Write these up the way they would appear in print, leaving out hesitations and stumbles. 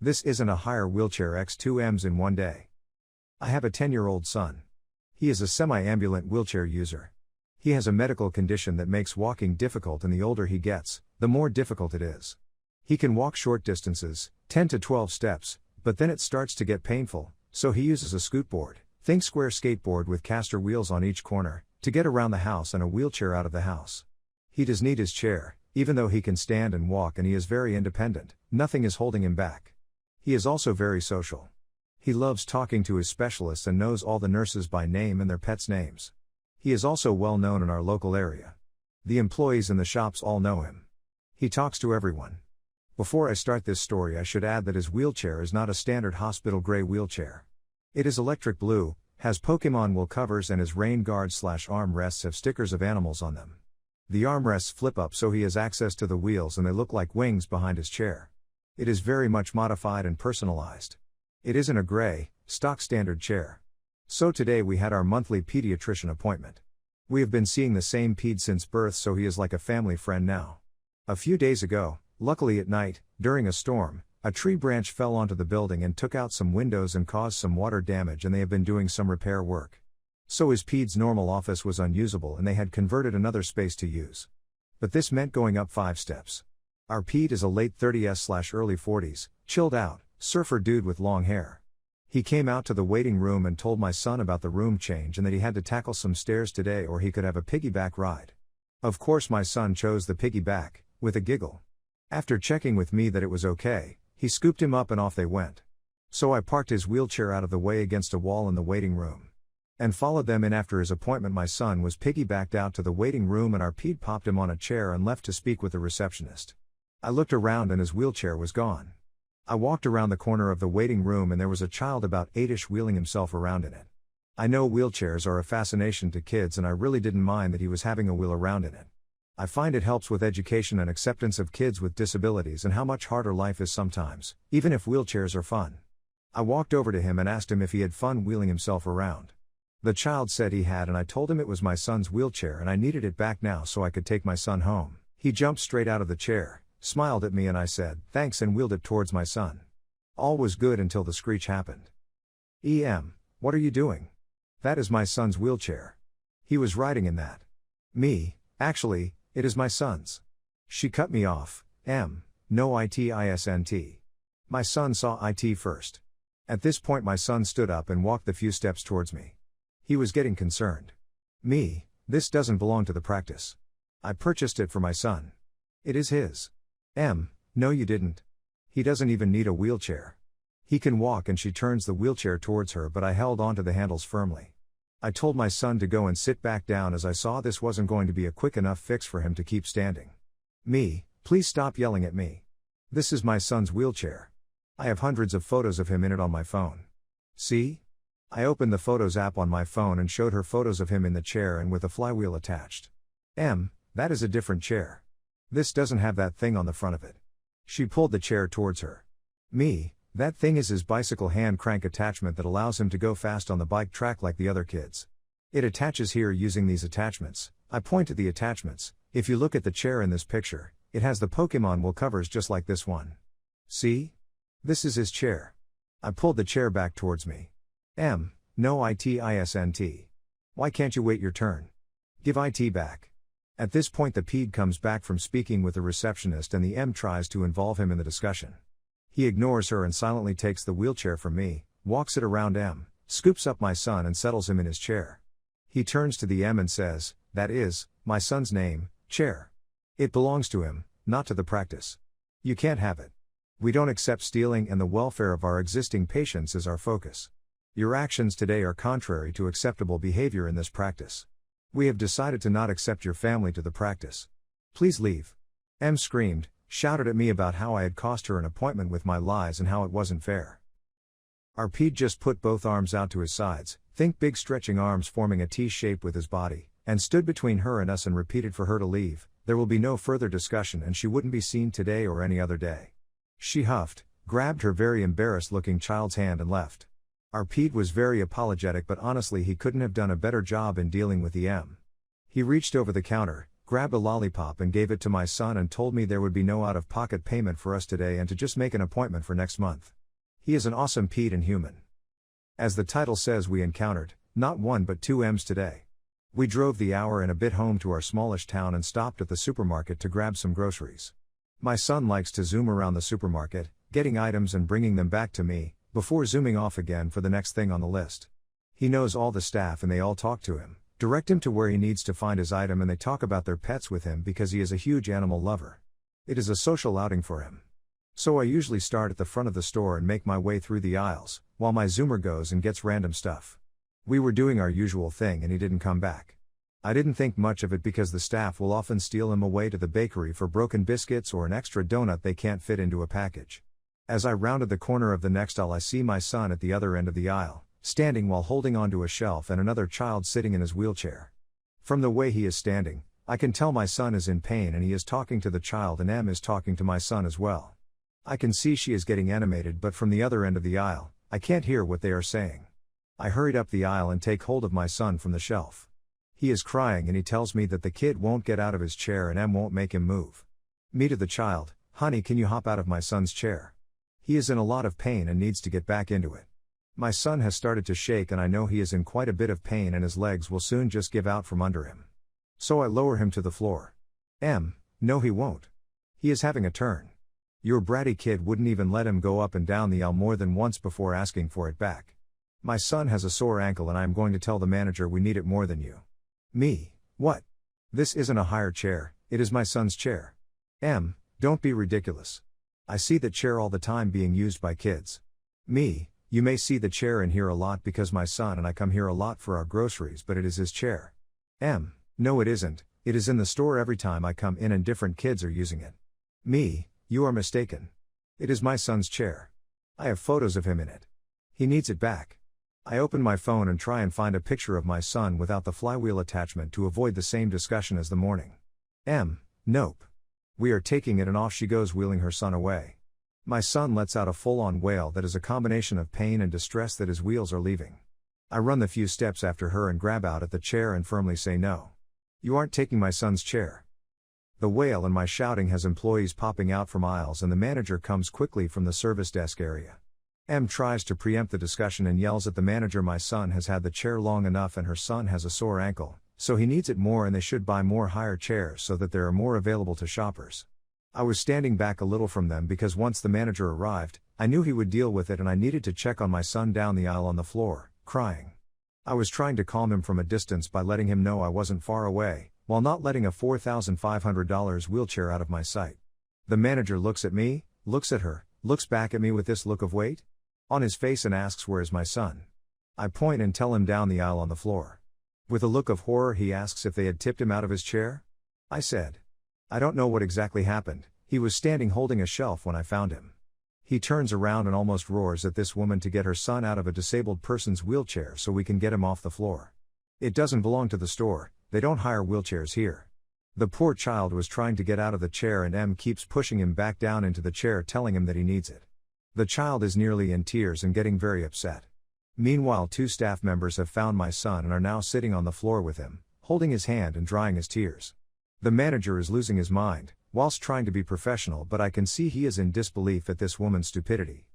This isn't a hire wheelchair x2 EMs in one day. I have a 10-year-old son. He is a semi-ambulant wheelchair user. He has a medical condition that makes walking difficult, and the older he gets, the more difficult it is. He can walk short distances, 10 to 12 steps, but then it starts to get painful, so he uses a scootboard, think square skateboard with caster wheels on each corner, to get around the house and a wheelchair out of the house. He does need his chair, even though he can stand and walk, and he is very independent, nothing is holding him back. He is also very social. He loves talking to his specialists and knows all the nurses by name and their pets' names. He is also well known in our local area. The employees in the shops all know him. He talks to everyone. Before I start this story, I should add that his wheelchair is not a standard hospital gray wheelchair. It is electric blue, has Pokemon wool covers, and his rain guard/arm rests have stickers of animals on them. The armrests flip up so he has access to the wheels, and they look like wings behind his chair. It is very much modified and personalized. It isn't a gray, stock standard chair. So today we had our monthly pediatrician appointment. We have been seeing the same ped since birth, so he is like a family friend now. A few days ago, luckily at night, during a storm, a tree branch fell onto the building and took out some windows and caused some water damage, and they have been doing some repair work. So his ped's normal office was unusable, and they had converted another space to use. But this meant going up 5 steps. Our ped is a late 30s/early 40s, chilled out, surfer dude with long hair. He came out to the waiting room and told my son about the room change and that he had to tackle some stairs today or he could have a piggyback ride. Of course my son chose the piggyback, with a giggle. After checking with me that it was okay, he scooped him up and off they went. So I parked his wheelchair out of the way against a wall in the waiting room. And followed them in. After his appointment, my son was piggybacked out to the waiting room, and our ped popped him on a chair and left to speak with the receptionist. I looked around and his wheelchair was gone. I walked around the corner of the waiting room and there was a child about 8ish wheeling himself around in it. I know wheelchairs are a fascination to kids, and I really didn't mind that he was having a wheel around in it. I find it helps with education and acceptance of kids with disabilities and how much harder life is sometimes, even if wheelchairs are fun. I walked over to him and asked him if he had fun wheeling himself around. The child said he had, and I told him it was my son's wheelchair and I needed it back now so I could take my son home. He jumped straight out of the chair, smiled at me, and I said, "Thanks," and wheeled it towards my son. All was good until the screech happened. "EM, what are you doing?" "That is my son's wheelchair. He was riding in that." "Me, actually, it is my son's." She cut me off. No ITISNT. My son saw IT first. At this point my son stood up and walked the few steps towards me. He was getting concerned. "Me, this doesn't belong to the practice. I purchased it for my son. It is his." "No you didn't. He doesn't even need a wheelchair. He can walk," and she turns the wheelchair towards her, but I held onto the handles firmly. I told my son to go and sit back down as I saw this wasn't going to be a quick enough fix for him to keep standing. "Me, please stop yelling at me. This is my son's wheelchair. I have hundreds of photos of him in it on my phone. See?" I opened the Photos app on my phone and showed her photos of him in the chair and with a flywheel attached. That is a different chair. This doesn't have that thing on the front of it." She pulled the chair towards her. "Me, that thing is his bicycle hand crank attachment that allows him to go fast on the bike track like the other kids. It attaches here using these attachments." I point to the attachments. "If you look at the chair in this picture, it has the Pokemon wool covers just like this one. See? This is his chair." I pulled the chair back towards me. No ITISNT. "Why can't you wait your turn? Give IT back." At this point the ped comes back from speaking with the receptionist and the tries to involve him in the discussion. He ignores her and silently takes the wheelchair from me, walks it around scoops up my son and settles him in his chair. He turns to the and says, "That is, my son's name, chair. It belongs to him, not to the practice. You can't have it. We don't accept stealing, and the welfare of our existing patients is our focus. Your actions today are contrary to acceptable behavior in this practice. We have decided to not accept your family to the practice. Please leave." Screamed, shouted at me about how I had cost her an appointment with my lies and how it wasn't fair. Our ped just put both arms out to his sides, think big stretching arms forming a T shape with his body, and stood between her and us and repeated for her to leave. There will be no further discussion and she wouldn't be seen today or any other day. She huffed, grabbed her very embarrassed looking child's hand and left. Our ped was very apologetic, but honestly he couldn't have done a better job in dealing with EM. He reached over the counter, grabbed a lollipop and gave it to my son and told me there would be no out-of-pocket payment for us today and to just make an appointment for next month. He is an awesome Pete and human. As the title says, we encountered, not one but two M's today. We drove the hour and a bit home to our smallish town and stopped at the supermarket to grab some groceries. My son likes to zoom around the supermarket, getting items and bringing them back to me, before zooming off again for the next thing on the list. He knows all the staff and they all talk to him, direct him to where he needs to find his item, and they talk about their pets with him because he is a huge animal lover. It is a social outing for him. So I usually start at the front of the store and make my way through the aisles, while my zoomer goes and gets random stuff. We were doing our usual thing and he didn't come back. I didn't think much of it because the staff will often steal him away to the bakery for broken biscuits or an extra donut they can't fit into a package. As I rounded the corner of the next aisle, I see my son at the other end of the aisle, standing while holding onto a shelf, and another child sitting in his wheelchair. From the way he is standing, I can tell my son is in pain and he is talking to the child, and Em is talking to my son as well. I can see she is getting animated, but from the other end of the aisle, I can't hear what they are saying. I hurried up the aisle and take hold of my son from the shelf. He is crying and he tells me that the kid won't get out of his chair and Em won't make him move. Me to the child, honey, can you hop out of my son's chair? He is in a lot of pain and needs to get back into it. My son has started to shake and I know he is in quite a bit of pain and his legs will soon just give out from under him. So I lower him to the floor. Em, no he won't. He is having a turn. Your bratty kid wouldn't even let him go up and down the aisle more than once before asking for it back. My son has a sore ankle and I am going to tell the manager we need it more than you. Me, what? This isn't a hire chair, it is my son's chair. Em, don't be ridiculous. I see that chair all the time being used by kids. Me, you may see the chair in here a lot because my son and I come here a lot for our groceries, but it is his chair. Em, no it isn't, it is in the store every time I come in and different kids are using it. Me, you are mistaken. It is my son's chair. I have photos of him in it. He needs it back. I open my phone and try and find a picture of my son without the flywheel attachment to avoid the same discussion as the morning. Em, nope. We are taking it, and off she goes wheeling her son away. My son lets out a full-on wail that is a combination of pain and distress that his wheels are leaving. I run the few steps after her and grab out at the chair and firmly say no. You aren't taking my son's chair. The wail and my shouting has employees popping out from aisles and the manager comes quickly from the service desk area. Em tries to preempt the discussion and yells at the manager my son has had the chair long enough and her son has a sore ankle, so he needs it more and they should buy more hire chairs so that there are more available to shoppers. I was standing back a little from them because once the manager arrived, I knew he would deal with it and I needed to check on my son down the aisle on the floor, crying. I was trying to calm him from a distance by letting him know I wasn't far away, while not letting a $4,500 wheelchair out of my sight. The manager looks at me, looks at her, looks back at me with this look of weight on his face and asks, where is my son? I point and tell him down the aisle on the floor. With a look of horror he asks if they had tipped him out of his chair? I said, I don't know what exactly happened, he was standing holding a shelf when I found him. He turns around and almost roars at this woman to get her son out of a disabled person's wheelchair so we can get him off the floor. It doesn't belong to the store, they don't hire wheelchairs here. The poor child was trying to get out of the chair and Em keeps pushing him back down into the chair, telling him that he needs it. The child is nearly in tears and getting very upset. Meanwhile, two staff members have found my son and are now sitting on the floor with him, holding his hand and drying his tears. The manager is losing his mind, whilst trying to be professional, but I can see he is in disbelief at this woman's stupidity.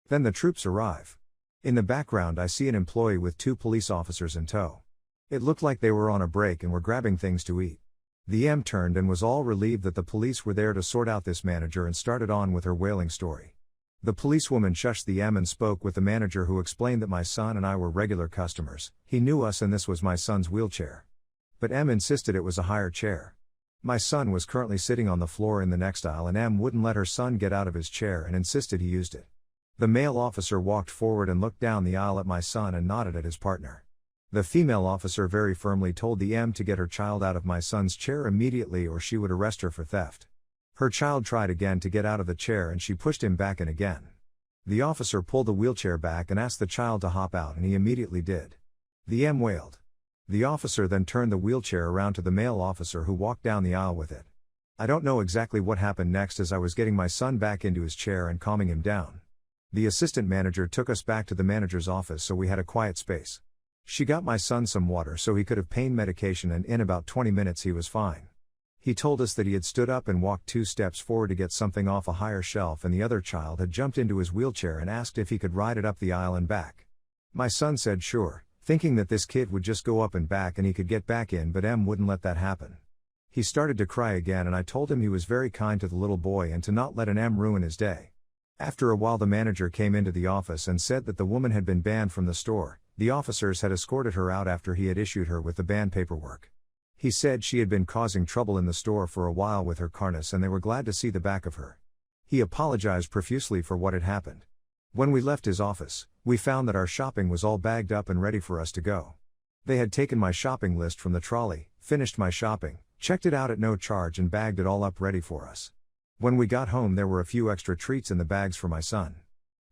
Then the troops arrive. In the background I see an employee with two police officers in tow. It looked like they were on a break and were grabbing things to eat. The M turned and was all relieved that the police were there to sort out this manager and started on with her wailing story. The policewoman shushed the M and spoke with the manager, who explained that my son and I were regular customers, he knew us and this was my son's wheelchair. But M insisted it was a hire chair. My son was currently sitting on the floor in the next aisle and M wouldn't let her son get out of his chair and insisted he used it. The male officer walked forward and looked down the aisle at my son and nodded at his partner. The female officer very firmly told the M to get her child out of my son's chair immediately or she would arrest her for theft. Her child tried again to get out of the chair and she pushed him back in again. The officer pulled the wheelchair back and asked the child to hop out and he immediately did. The M wailed. The officer then turned the wheelchair around to the male officer, who walked down the aisle with it. I don't know exactly what happened next as I was getting my son back into his chair and calming him down. The assistant manager took us back to the manager's office so we had a quiet space. She got my son some water so he could have pain medication and in about 20 minutes he was fine. He told us that he had stood up and walked 2 steps forward to get something off a higher shelf, and the other child had jumped into his wheelchair and asked if he could ride it up the aisle and back. My son said sure, thinking that this kid would just go up and back and he could get back in, but Em wouldn't let that happen. He started to cry again, and I told him he was very kind to the little boy and to not let an Em ruin his day. After a while the manager came into the office and said that the woman had been banned from the store. The officers had escorted her out after he had issued her with the ban paperwork. He said she had been causing trouble in the store for a while with her carness and they were glad to see the back of her. He apologized profusely for what had happened. When we left his office, we found that our shopping was all bagged up and ready for us to go. They had taken my shopping list from the trolley, finished my shopping, checked it out at no charge and bagged it all up ready for us. When we got home there were a few extra treats in the bags for my son.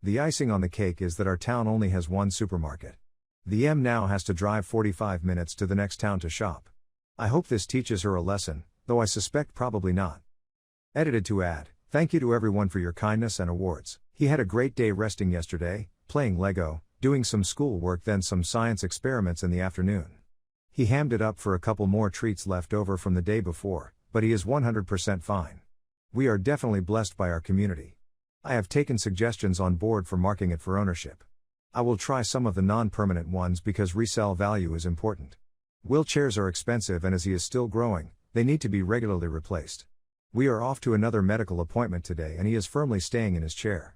The icing on the cake is that our town only has one supermarket. The Em now has to drive 45 minutes to the next town to shop. I hope this teaches her a lesson, though I suspect probably not. Edited to add, thank you to everyone for your kindness and awards. He had a great day resting yesterday, playing Lego, doing some school work, then some science experiments in the afternoon. He hammed it up for a couple more treats left over from the day before, but he is 100% fine. We are definitely blessed by our community. I have taken suggestions on board for marking it for ownership. I will try some of the non-permanent ones because resale value is important. Wheelchairs are expensive, and as he is still growing, they need to be regularly replaced. We are off to another medical appointment today and he is firmly staying in his chair.